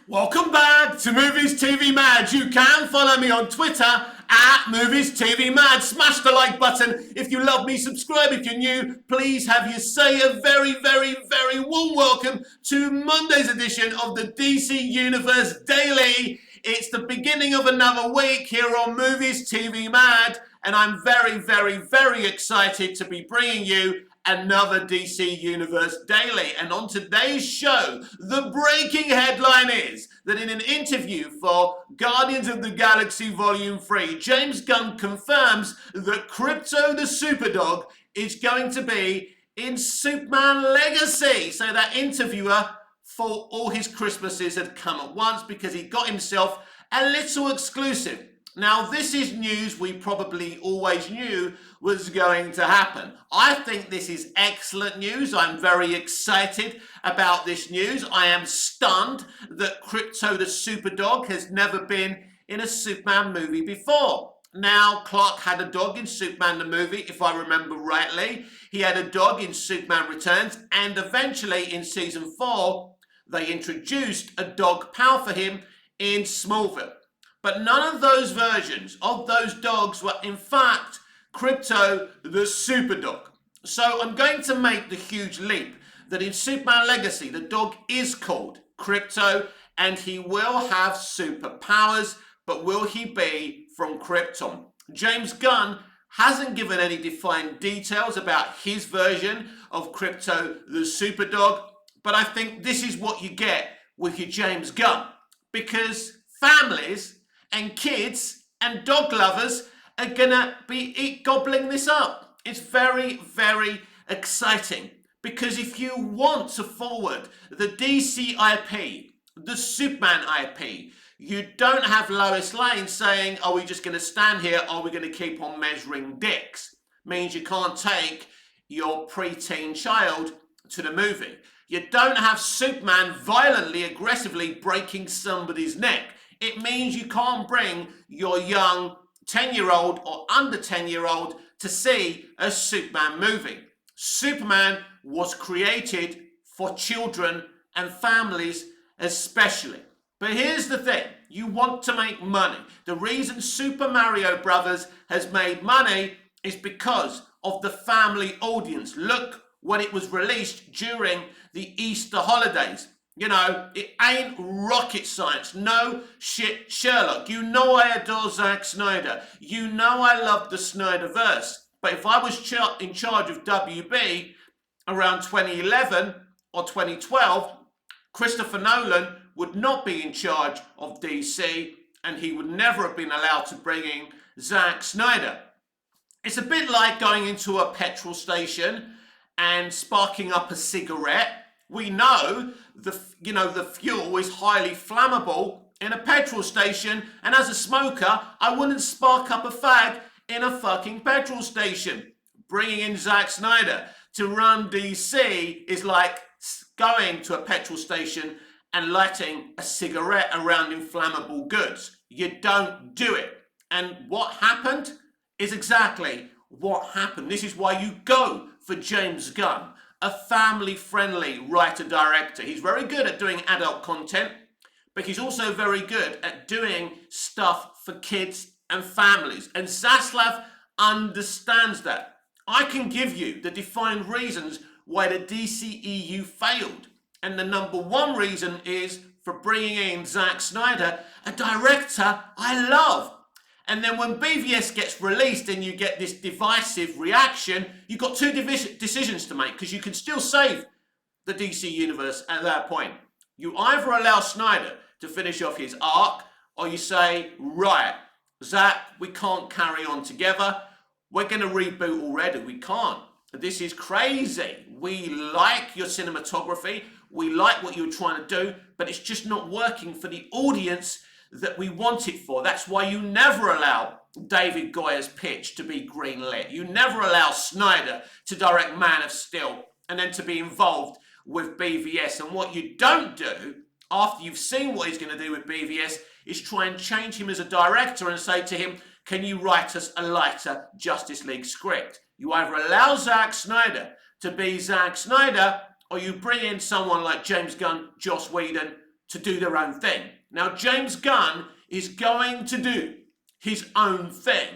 Welcome back to Movies TV Mad. You can follow me on Twitter at Movies TV Mad. Smash the like button if you love me. Subscribe if you're new. Please have you say a very, very, very warm welcome to Monday's edition of the DC Universe Daily. It's the beginning of another week here on Movies TV Mad, and I'm very, very, very excited to be bringing you another DC Universe Daily. And on today's show, the breaking headline is that in an interview for Guardians of the Galaxy Volume 3, James Gunn confirms that Krypto the Superdog is going to be in Superman Legacy. So that interviewer for all his Christmases had come at once because he got himself a little exclusive. Now, this is news we probably always knew was going to happen. I think this is excellent news. I'm very excited about this news. I am stunned that Krypto the Superdog has never been in a Superman movie before. Now, Clark had a dog in Superman the movie, if I remember rightly. He had a dog in Superman Returns, and eventually in season 4, they introduced a dog pal for him in Smallville. But none of those versions of those dogs were in fact Krypto the Superdog. So I'm going to make the huge leap that in Superman Legacy the dog is called Krypto and he will have superpowers, but will he be from Krypton? James Gunn hasn't given any defined details about his version of Krypto the Superdog, but I think this is what you get with your James Gunn, because families and kids and dog lovers are gonna be gobbling this up. It's very, very exciting, because if you want to forward the DC IP, the Superman IP, you don't have Lois Lane saying, are we just gonna stand here, or are we gonna keep on measuring dicks? Means you can't take your preteen child to the movie. You don't have Superman violently, aggressively breaking somebody's neck. It means you can't bring your young 10-year-old or under 10-year-old to see a Superman movie. Superman was created for children and families especially. But here's the thing, you want to make money. The reason Super Mario Brothers has made money is because of the family audience. Look when it was released during the Easter holidays. You know, it ain't rocket science. No shit, Sherlock. You know I adore Zack Snyder. You know I love the Snyderverse. But if I was in charge of WB around 2011 or 2012, Christopher Nolan would not be in charge of DC, and he would never have been allowed to bring in Zack Snyder. It's a bit like going into a petrol station and sparking up a cigarette. We know the fuel is highly flammable in a petrol station, and as a smoker, I wouldn't spark up a fag in a fucking petrol station. Bringing in Zack Snyder to run DC is like going to a petrol station and lighting a cigarette around inflammable goods. You don't do it. And what happened is exactly what happened. This is why you go for James Gunn, a family-friendly writer-director. He's very good at doing adult content, but he's also very good at doing stuff for kids and families. And Zaslav understands that. I can give you the defined reasons why the DCEU failed. And the number one reason is for bringing in Zack Snyder, a director I love. And then when BVS gets released and you get this divisive reaction, you've got two decisions to make, because you can still save the DC Universe at that point. You either allow Snyder to finish off his arc, or you say, right, Zack, we can't carry on together. We're going to reboot already. We can't. This is crazy. We like your cinematography. We like what you're trying to do, but it's just not working for the audience that we want it for. That's why you never allow David Goya's pitch to be greenlit. You never allow Snyder to direct Man of Steel and then to be involved with BVS. And what you don't do, after you've seen what he's going to do with BVS, is try and change him as a director and say to him, can you write us a lighter Justice League script? You either allow Zack Snyder to be Zack Snyder, or you bring in someone like James Gunn, Joss Whedon, to do their own thing. Now, James Gunn is going to do his own thing.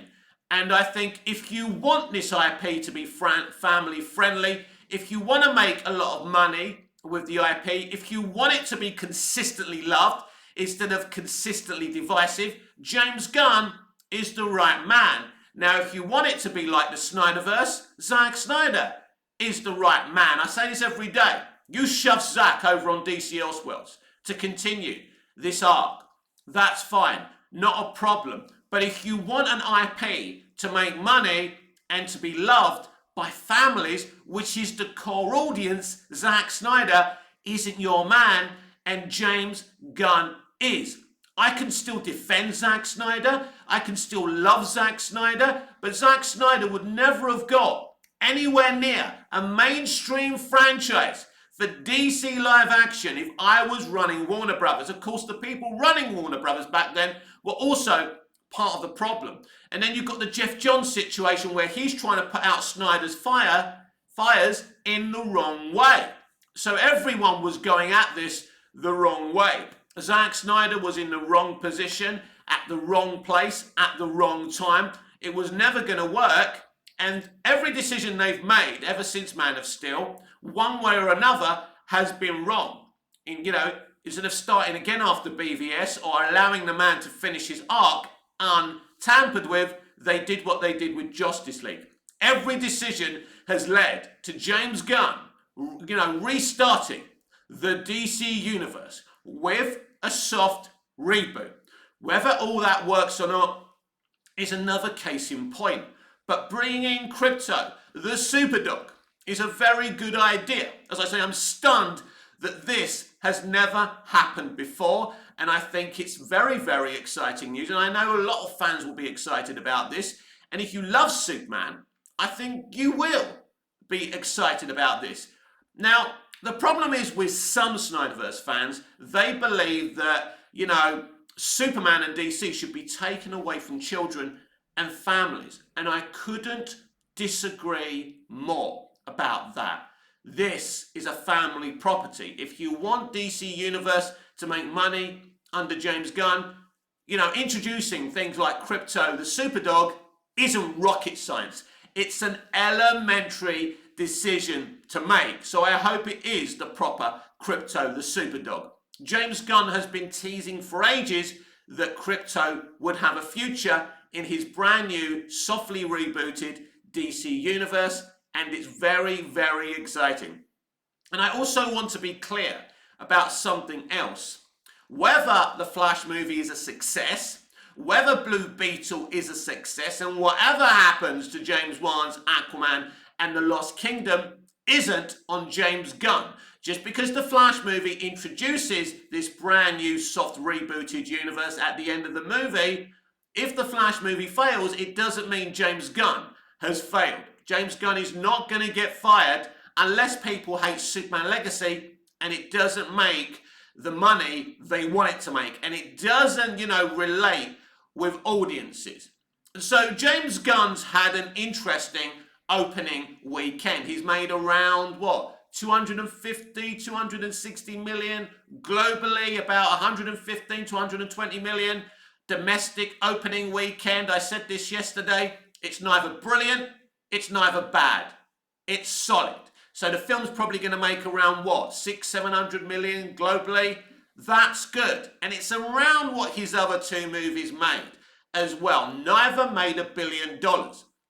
And I think if you want this IP to be family friendly, if you want to make a lot of money with the IP, if you want it to be consistently loved instead of consistently divisive, James Gunn is the right man. Now, if you want it to be like the Snyderverse, Zack Snyder is the right man. I say this every day. You shove Zack over on DC Elseworlds to continue this arc. That's fine. Not a problem. But if you want an IP to make money and to be loved by families, which is the core audience, Zack Snyder isn't your man, and James Gunn is. I can still defend Zack Snyder. I can still love Zack Snyder. But Zack Snyder would never have got anywhere near a mainstream franchise for DC live action if I was running Warner Brothers. Of course, the people running Warner Brothers back then were also part of the problem. And then you've got the Jeff Johns situation where he's trying to put out Snyder's fires in the wrong way. So everyone was going at this the wrong way. Zack Snyder was in the wrong position, at the wrong place, at the wrong time. It was never going to work. And every decision they've made ever since Man of Steel, one way or another, has been wrong. Instead of starting again after BVS or allowing the man to finish his arc untampered with, they did what they did with Justice League. Every decision has led to James Gunn, restarting the DC universe with a soft reboot. Whether all that works or not is another case in point. But bringing in Krypto, the Superdog, is a very good idea. As I say, I'm stunned that this has never happened before, and I think it's very, very exciting news, and I know a lot of fans will be excited about this, and if you love Superman, I think you will be excited about this. Now, the problem is with some Snyderverse fans, they believe that, Superman and DC should be taken away from children and families, and I couldn't disagree more about that. This is a family property. If you want DC Universe to make money under James Gunn, introducing things like Krypto, the Superdog, isn't rocket science. It's an elementary decision to make. So I hope it is the proper Krypto, the Superdog. James Gunn has been teasing for ages that Krypto would have a future in his brand new, softly rebooted DC Universe, and it's very, very exciting. And I also want to be clear about something else. Whether the Flash movie is a success, whether Blue Beetle is a success, and whatever happens to James Wan's Aquaman and the Lost Kingdom isn't on James Gunn. Just because the Flash movie introduces this brand new soft rebooted universe at the end of the movie, if the Flash movie fails, it doesn't mean James Gunn has failed. James Gunn is not going to get fired unless people hate Superman Legacy and it doesn't make the money they want it to make. And it doesn't, relate with audiences. So James Gunn's had an interesting opening weekend. He's made around, 250, 260 million globally, about 115 to 120 million domestic opening weekend. I said this yesterday. It's neither brilliant, it's neither bad. It's solid. So the film's probably going to make around 600-700 million globally. That's good. And it's around what his other two movies made as well. Neither made $1 billion.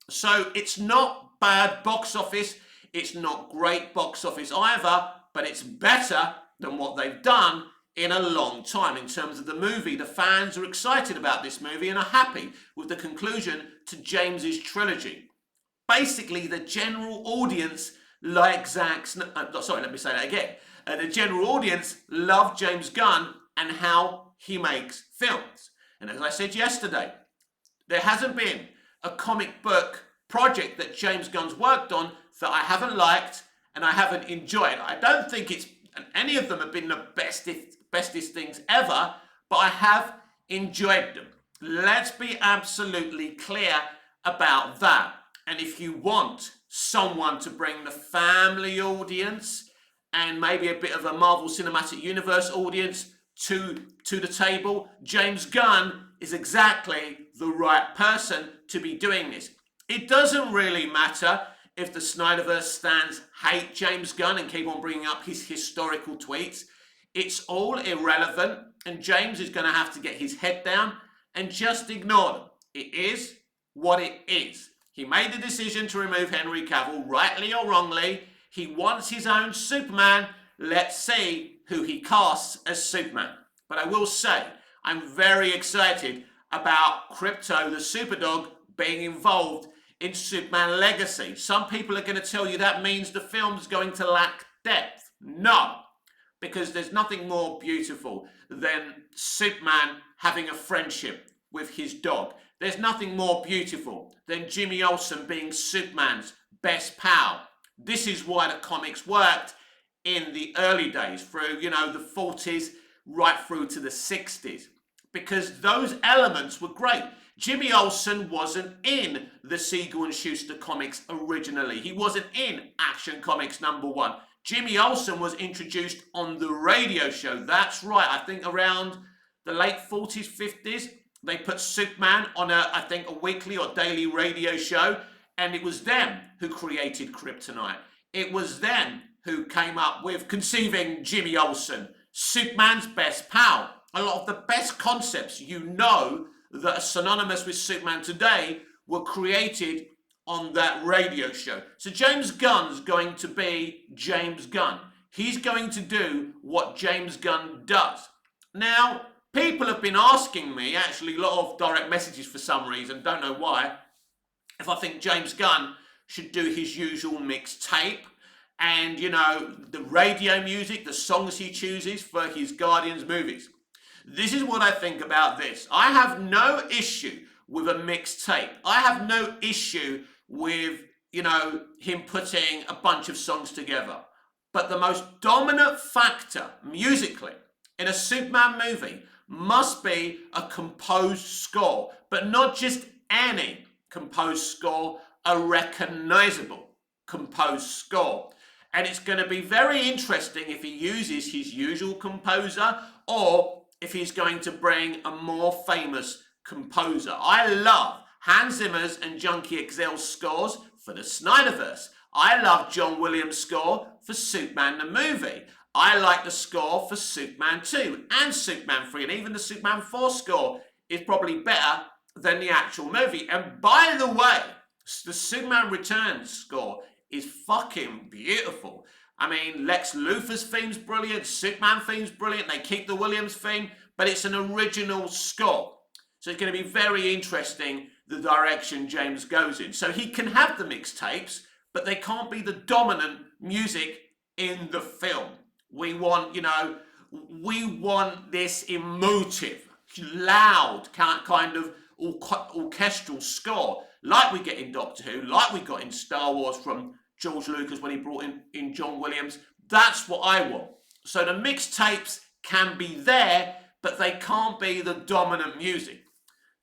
So it's not bad box office. It's not great box office either, but it's better than what they've done in a long time in terms of the movie. The fans are excited about this movie and are happy with the conclusion to James's trilogy. Basically, the general audience like the general audience love James Gunn and how he makes films. And as I said yesterday, there hasn't been a comic book project that James Gunn's worked on that I haven't liked and I haven't enjoyed. I don't think any of them have been the bestest things ever, but I have enjoyed them. Let's be absolutely clear about that. And if you want someone to bring the family audience and maybe a bit of a Marvel Cinematic Universe audience to the table, James Gunn is exactly the right person to be doing this. It doesn't really matter if the Snyderverse stands hate James Gunn and keep on bringing up his historical tweets. It's all irrelevant, and James is going to have to get his head down and just ignore them. It is what it is. He made the decision to remove Henry Cavill, rightly or wrongly. He wants his own Superman. Let's see who he casts as Superman. But I will say, I'm very excited about Krypto the Superdog being involved in Superman Legacy. Some people are going to tell you that means the film's going to lack depth. No, because there's nothing more beautiful than Superman having a friendship with his dog. There's nothing more beautiful than Jimmy Olsen being Superman's best pal. This is why the comics worked in the early days, through, the 40s right through to the 60s, because those elements were great. Jimmy Olsen wasn't in the Siegel and Schuster comics originally. He wasn't in Action Comics #1. Jimmy Olsen was introduced on the radio show. That's right. I think around the late 40s, 50s, they put Superman on a weekly or daily radio show, and it was them who created Kryptonite. It was them who came up with conceiving Jimmy Olsen, Superman's best pal. A lot of the best concepts that are synonymous with Superman today were created on that radio show. So James Gunn's going to be James Gunn. He's going to do what James Gunn does. Now, people have been asking me, actually a lot of direct messages for some reason, don't know why, if I think James Gunn should do his usual mixtape and, the radio music, the songs he chooses for his Guardians movies. This is what I think about this. I have no issue with a mixtape. I have no issue with, him putting a bunch of songs together. But the most dominant factor musically in a Superman movie must be a composed score, but not just any composed score, a recognizable composed score. And it's going to be very interesting if he uses his usual composer or if he's going to bring a more famous composer. I love Hans Zimmer's and Junkie XL's scores for the Snyderverse. I love John Williams' score for Superman the movie. I like the score for Superman 2 and Superman 3, and even the Superman 4 score is probably better than the actual movie. And by the way, the Superman Returns score is fucking beautiful. I mean, Lex Luthor's theme's brilliant, Superman theme's brilliant, they keep the Williams theme, but it's an original score. So it's going to be very interesting the direction James goes in. So he can have the mixtapes, but they can't be the dominant music in the film. We want, this emotive, loud, kind of orchestral score, like we get in Doctor Who, like we got in Star Wars from George Lucas when he brought in John Williams. That's what I want. So the mixtapes can be there, but they can't be the dominant music.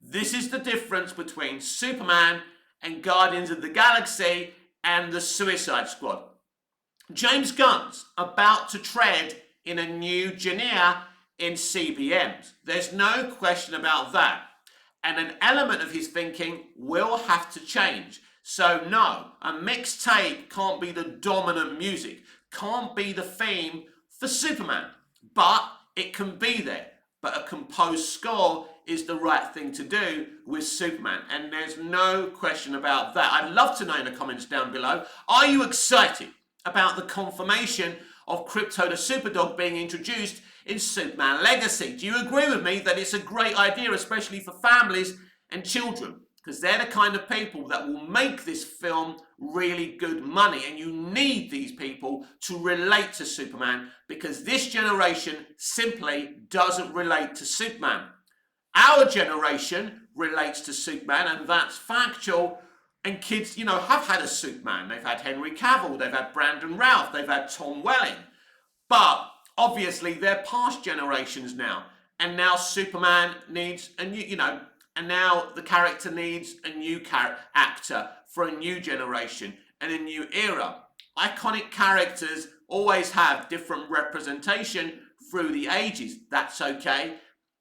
This is the difference between Superman and Guardians of the Galaxy and the Suicide Squad. James Gunn's about to tread in a new genre in CBMs. There's no question about that. And an element of his thinking will have to change. So no, a mixtape can't be the dominant music, can't be the theme for Superman, but it can be there. But a composed score is the right thing to do with Superman, and there's no question about that. I'd love to know in the comments down below, are you excited about the confirmation of Krypto the Superdog being introduced in Superman Legacy? Do you agree with me that it's a great idea, especially for families and children? Because they're the kind of people that will make this film really good money. And you need these people to relate to Superman, because this generation simply doesn't relate to Superman. Our generation relates to Superman, and that's factual. And kids, have had a Superman. They've had Henry Cavill, they've had Brandon Routh, they've had Tom Welling. But obviously they're past generations now. And now Superman needs a new, and now the character needs a new actor for a new generation and a new era. Iconic characters always have different representation through the ages. That's okay.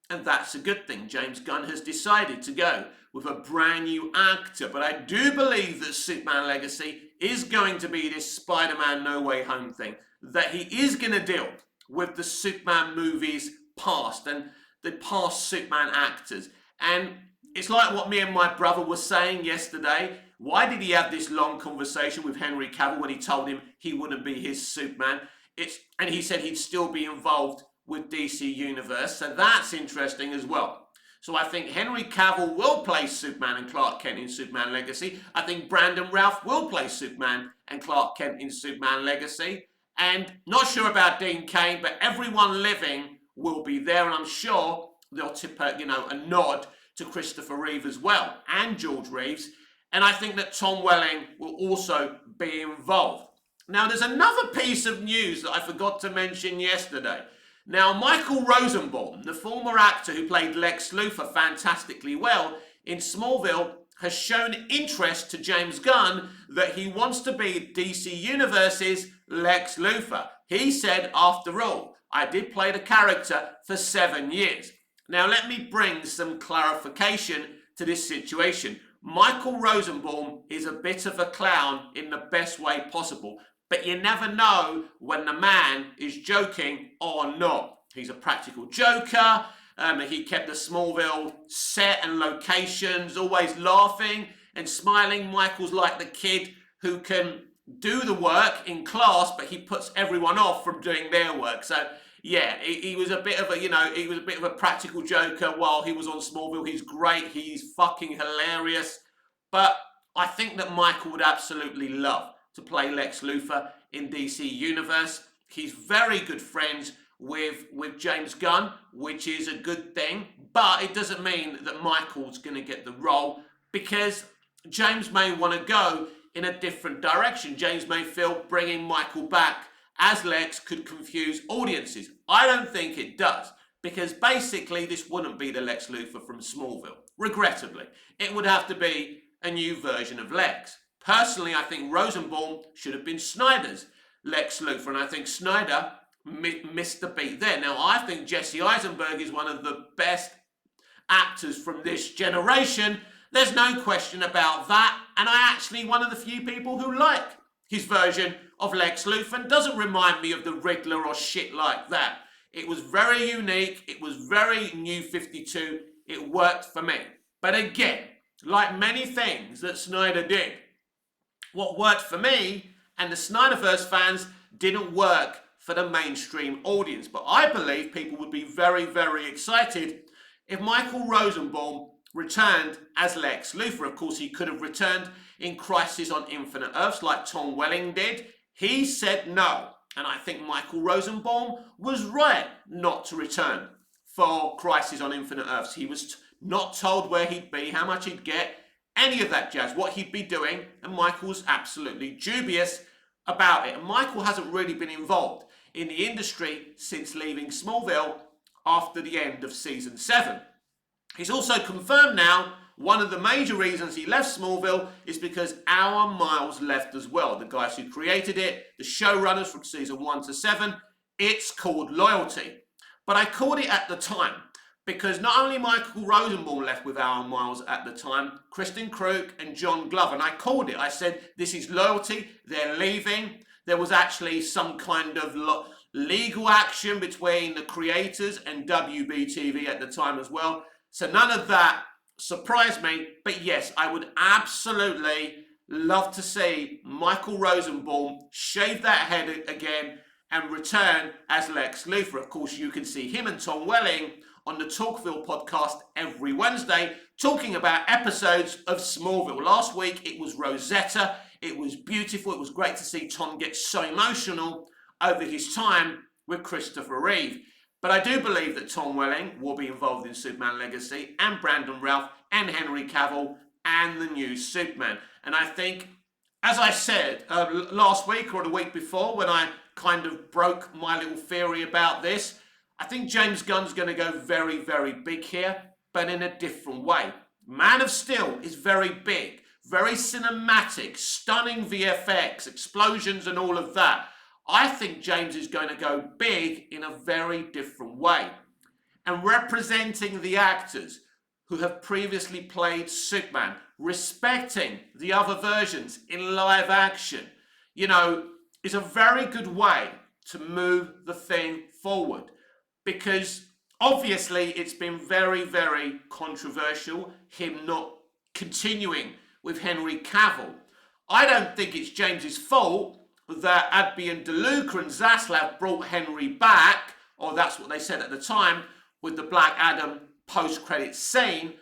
And that's a good thing. James Gunn has decided to go with a brand new actor. But I do believe that Superman Legacy is going to be this Spider-Man No Way Home thing. That he is going to deal with the Superman movies past and the past Superman actors. And it's like what me and my brother were saying yesterday. Why did he have this long conversation with Henry Cavill when he told him he wouldn't be his Superman? And he said he'd still be involved with DC Universe. So that's interesting as well. So I think Henry Cavill will play Superman and Clark Kent in Superman Legacy. I think Brandon Routh will play Superman and Clark Kent in Superman Legacy. And not sure about Dean Cain, but everyone living will be there. And I'm sure they'll tip a nod to Christopher Reeve as well, and George Reeves. And I think that Tom Welling will also be involved. Now, there's another piece of news that I forgot to mention yesterday. Now, Michael Rosenbaum, the former actor who played Lex Luthor fantastically well in Smallville, has shown interest to James Gunn that he wants to be DC Universe's Lex Luthor. He said, after all, I did play the character for 7 years. Now, let me bring some clarification to this situation. Michael Rosenbaum is a bit of a clown in the best way possible, but you never know when the man is joking or not. He's a practical joker. He kept the Smallville set and locations, always laughing and smiling. Michael's like the kid who can do the work in class, but he puts everyone off from doing their work. So yeah, he was a bit of a practical joker while he was on Smallville. He's great. He's fucking hilarious. But I think that Michael would absolutely love to play Lex Luthor in DC Universe. He's very good friends with James Gunn, which is a good thing. But it doesn't mean that Michael's going to get the role, because James may want to go in a different direction. James may feel bringing Michael back as Lex could confuse audiences. I don't think it does, because basically this wouldn't be the Lex Luthor from Smallville. Regrettably, it would have to be a new version of Lex. Personally, I think Rosenbaum should have been Snyder's Lex Luthor, and I think Snyder missed the beat there. Now, I think Jesse Eisenberg is one of the best actors from this generation. There's no question about that, and I actually one of the few people who like his version of Lex Luthor, and doesn't remind me of the Riddler or shit like that. It was very unique. It was very New 52. It worked for me. But again, like many things that Snyder did, what worked for me and the Snyderverse fans didn't work for the mainstream audience. But I believe people would be very, very excited if Michael Rosenbaum returned as Lex Luthor. Of course, he could have returned in Crisis on Infinite Earths like Tom Welling did. He said no. And I think Michael Rosenbaum was right not to return for Crisis on Infinite Earths. He was not told where he'd be, how much he'd get, any of that jazz, what he'd be doing, and Michael was absolutely dubious about it. And Michael hasn't really been involved in the industry since leaving Smallville after the end of season 7. He's also confirmed now one of the major reasons he left Smallville is because Our Miles left as well. The guys who created it, the showrunners from season 1 to 7, it's called loyalty. But I called it at the time because not only Michael Rosenbaum left with Our Miles at the time, Kristen Krug and John Glover, and I called it. I said, this is loyalty, they're leaving. There was actually some kind of legal action between the creators and WBTV at the time as well. So none of that surprised me, but yes, I would absolutely love to see Michael Rosenbaum shave that head again and return as Lex Luthor. Of course, you can see him and Tom Welling on the Talkville podcast every Wednesday talking about episodes of Smallville. Last week, it was Rosetta. It was beautiful. It was great to see Tom get so emotional over his time with Christopher Reeve. But I do believe that Tom Welling will be involved in Superman Legacy, and Brandon Routh and Henry Cavill and the new Superman. And I think, as I said last week or the week before when I kind of broke my little theory about this, I think James Gunn's going to go very, very big here, but in a different way. Man of Steel is very big, very cinematic, stunning VFX, explosions and all of that. I think James is going to go big in a very different way. And representing the actors who have previously played Superman, respecting the other versions in live action, is a very good way to move the thing forward. Because obviously it's been very, very controversial, him not continuing with Henry Cavill. I don't think it's James's fault that Adby and DeLuca and Zaslav brought Henry back, or that's what they said at the time, with the Black Adam post-credit scene,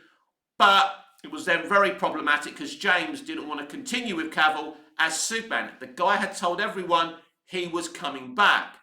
but it was then very problematic because James didn't want to continue with Cavill as Superman. The guy had told everyone he was coming back.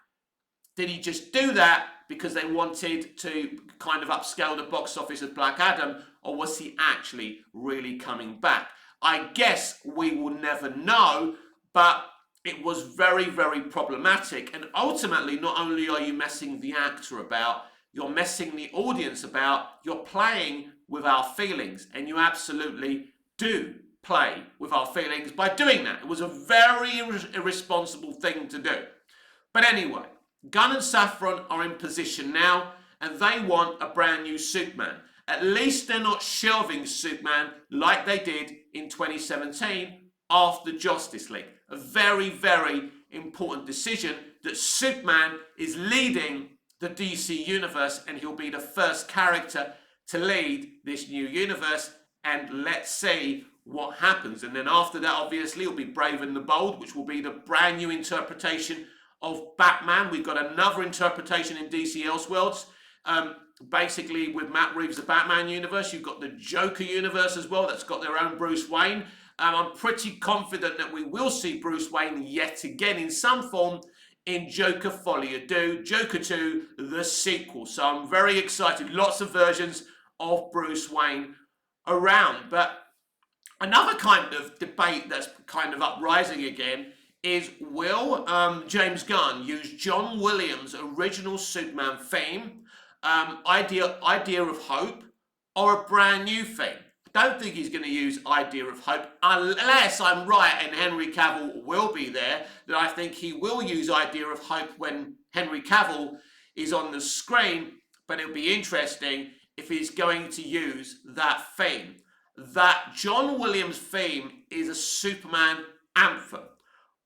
Did he just do that because they wanted to kind of upscale the box office of Black Adam, or was he actually really coming back? I guess we will never know, but it was very, very problematic. And ultimately, not only are you messing the actor about, you're messing the audience about, you're playing with our feelings. And you absolutely do play with our feelings by doing that. It was a very irresponsible thing to do. But anyway, Gunn and Safran are in position now, and they want a brand new Superman. At least they're not shelving Superman like they did in 2017 after Justice League. A very, very important decision that Superman is leading the DC universe, and he'll be the first character to lead this new universe, and let's see what happens. And then after that, obviously, it'll be Brave and the Bold, which will be the brand new interpretation of Batman. We've got another interpretation in DC Elseworlds. Basically, with Matt Reeves' the Batman universe, you've got the Joker universe as well that's got their own Bruce Wayne. I'm pretty confident that we will see Bruce Wayne yet again in some form in Joker Folie à Deux, Joker 2, the sequel. So I'm very excited. Lots of versions of Bruce Wayne around. But another kind of debate that's kind of uprising again is, will James Gunn use John Williams' original Superman theme, idea of hope, or a brand new theme? I don't think he's going to use Idea of Hope, unless I'm right and Henry Cavill will be there. That I think he will use Idea of Hope when Henry Cavill is on the screen, but it'll be interesting if he's going to use that theme. That John Williams theme is a Superman anthem,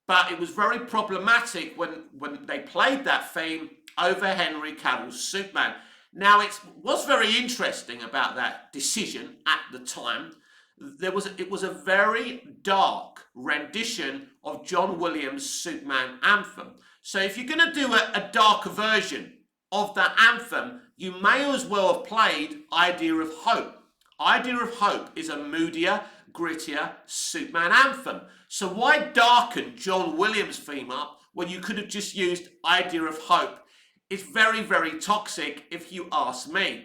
but it was very problematic when they played that theme over Henry Cavill's Superman. Now, what's very interesting about that decision at the time, it was a very dark rendition of John Williams' Superman anthem. So if you're going to do a darker version of that anthem, you may as well have played Idea of Hope. Idea of Hope is a moodier, grittier Superman anthem. So why darken John Williams' theme up when you could have just used Idea of Hope? It's very, very toxic if you ask me.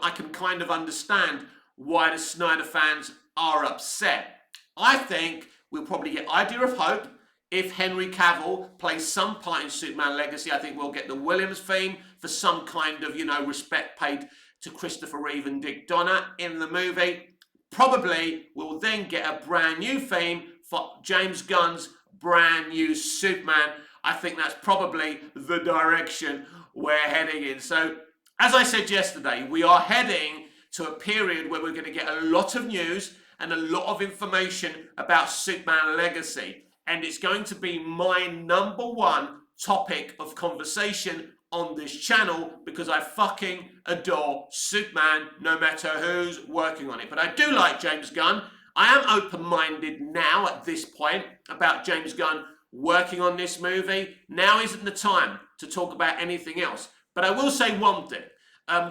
I can kind of understand why the Snyder fans are upset. I think we'll probably get Idea of Hope. If Henry Cavill plays some part in Superman Legacy, I think we'll get the Williams theme for some kind of, respect paid to Christopher Reeve and Dick Donner in the movie. Probably we'll then get a brand new theme for James Gunn's brand new Superman. I think that's probably the direction we're heading in. So, as I said yesterday, we are heading to a period where we're going to get a lot of news and a lot of information about Superman Legacy. And it's going to be my number one topic of conversation on this channel because I fucking adore Superman, no matter who's working on it. But I do like James Gunn. I am open-minded now at this point about James Gunn working on this movie. Now isn't the time to talk about anything else. But I will say one thing,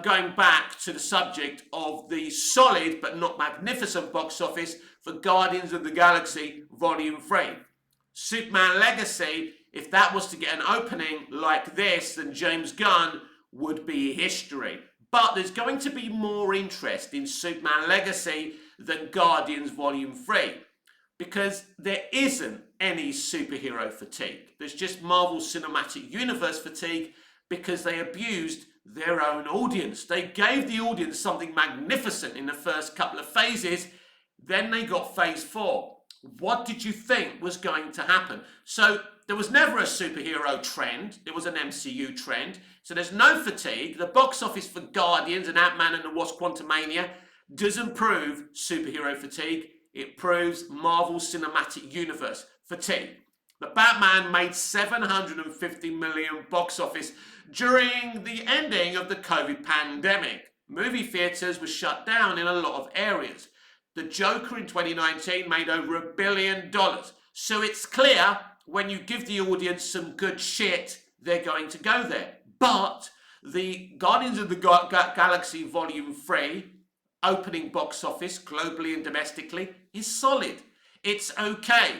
going back to the subject of the solid but not magnificent box office for Guardians of the Galaxy Volume 3. Superman Legacy, if that was to get an opening like this, then James Gunn would be history. But there's going to be more interest in Superman Legacy than Guardians Volume 3. Because there isn't any superhero fatigue. There's just Marvel Cinematic Universe fatigue because they abused their own audience. They gave the audience something magnificent in the first couple of phases. Then they got phase 4. What did you think was going to happen? So there was never a superhero trend. It was an MCU trend. So there's no fatigue. The box office for Guardians and Ant-Man and the Wasp Quantumania doesn't prove superhero fatigue. It proves Marvel Cinematic Universe fatigue. The Batman made $750 million box office during the ending of the COVID pandemic. Movie theatres were shut down in a lot of areas. The Joker in 2019 made over $1 billion. So it's clear when you give the audience some good shit, they're going to go there. But the Guardians of the Galaxy Volume 3 opening box office globally and domestically is solid. It's okay.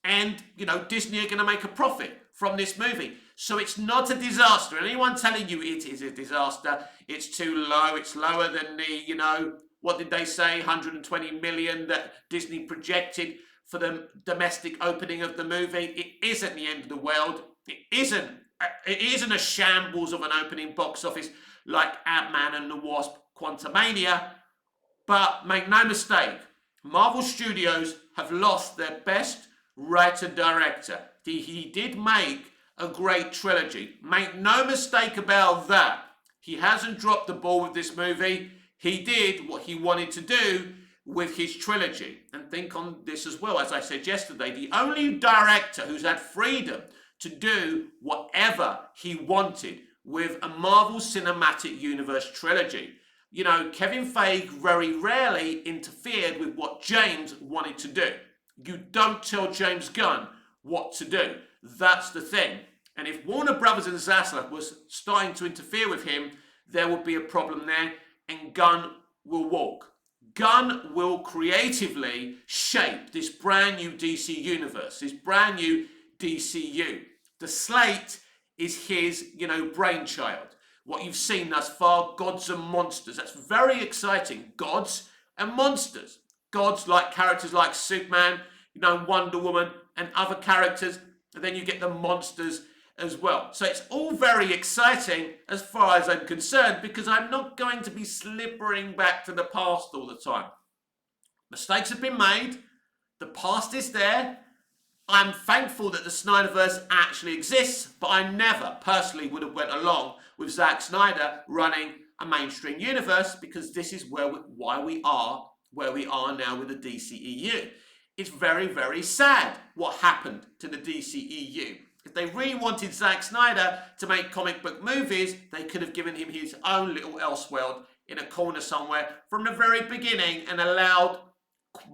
And, you know, Disney are going to make a profit from this movie. So it's not a disaster. Anyone telling you it is a disaster, it's too low, it's lower than the, you know, what did they say, 120 million that Disney projected for the domestic opening of the movie. It isn't the end of the world. It isn't a shambles of an opening box office like Ant-Man and the Wasp Quantumania. But make no mistake, Marvel Studios have lost their best writer-director. He did make a great trilogy. Make no mistake about that. He hasn't dropped the ball with this movie. He did what he wanted to do with his trilogy. And think on this as well. As I said yesterday, the only director who's had freedom to do whatever he wanted with a Marvel Cinematic Universe trilogy. You know, Kevin Feige very rarely interfered with what James wanted to do. You don't tell James Gunn what to do. That's the thing. And if Warner Brothers and Zaslav was starting to interfere with him, there would be a problem there, and Gunn will walk. Gunn will creatively shape this brand new DC universe, this brand new DCU. The slate is his, you know, brainchild. What you've seen thus far, Gods and Monsters. That's very exciting. Gods and monsters. Gods like characters like Superman, you know, Wonder Woman and other characters. And then you get the monsters as well. So it's all very exciting as far as I'm concerned, because I'm not going to be slippering back to the past all the time. Mistakes have been made. The past is there. I'm thankful that the Snyderverse actually exists, but I never personally would have went along with Zack Snyder running a mainstream universe, because this is why we are where we are now with the DCEU. It's very, very sad what happened to the DCEU. If they really wanted Zack Snyder to make comic book movies, they could have given him his own little Elseworld in a corner somewhere from the very beginning and allowed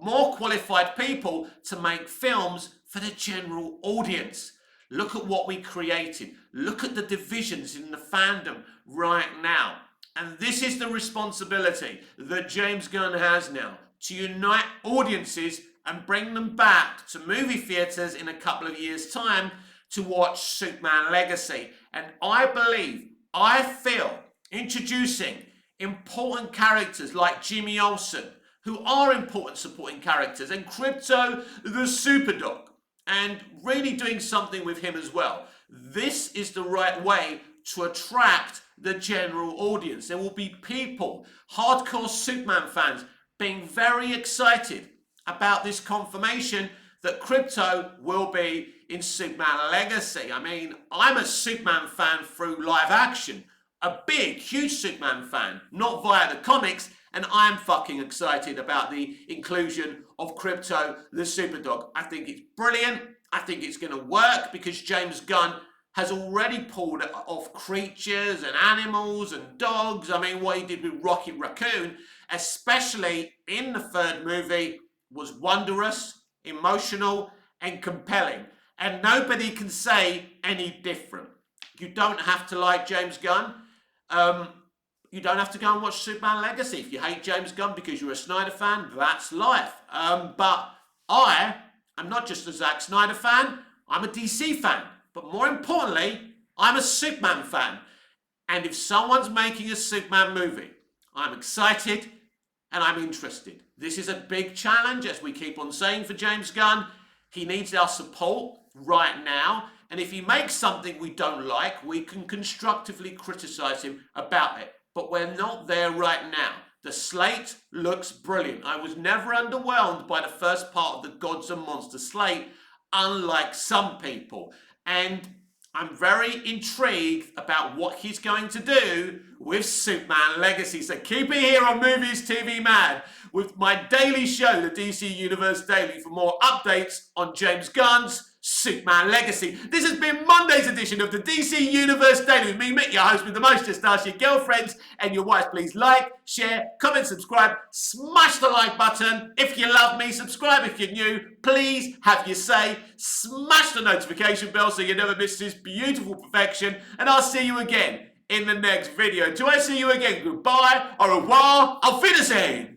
more qualified people to make films for the general audience. Look at what we created. Look at the divisions in the fandom right now. And this is the responsibility that James Gunn has now, to unite audiences and bring them back to movie theatres in a couple of years' time to watch Superman Legacy. And I feel introducing important characters like Jimmy Olsen, who are important supporting characters, and Krypto the Superdog, and really doing something with him as well. This is the right way to attract the general audience. There will be people, hardcore Superman fans, being very excited about this confirmation that Krypto will be in Superman Legacy. I mean, I'm a Superman fan through live action, a big, huge Superman fan, not via the comics, and I'm fucking excited about the inclusion of Krypto the Superdog. I think it's brilliant. I think it's going to work because James Gunn has already pulled off creatures and animals and dogs. I mean, what he did with Rocket Raccoon, especially in the third movie, was wondrous, emotional, and compelling. And nobody can say any different. You don't have to like James Gunn. You don't have to go and watch Superman Legacy. If you hate James Gunn because you're a Snyder fan, that's life. But I am not just a Zack Snyder fan, I'm a DC fan. But more importantly, I'm a Superman fan. And if someone's making a Superman movie, I'm excited and I'm interested. This is a big challenge, as we keep on saying, for James Gunn. He needs our support right now. And if he makes something we don't like, we can constructively criticize him about it. But we're not there right now. The slate looks brilliant. I was never underwhelmed by the first part of the Gods and Monsters slate, unlike some people. and I'm very intrigued about what he's going to do with Superman Legacy. So keep it here on Movies TV Mad with my daily show, the DC Universe Daily, for more updates on James Gunn's Superman Legacy. This has been Monday's edition of the DC Universe Daily with me, Mick, your host with the most to stars, your girlfriends and your wives. Please like, share, comment, subscribe, smash the like button if you love me, subscribe if you're new, please have your say, smash the notification bell so you never miss this beautiful perfection, and I'll see you again in the next video. Till I see you again, goodbye, au revoir, auf Wiedersehen.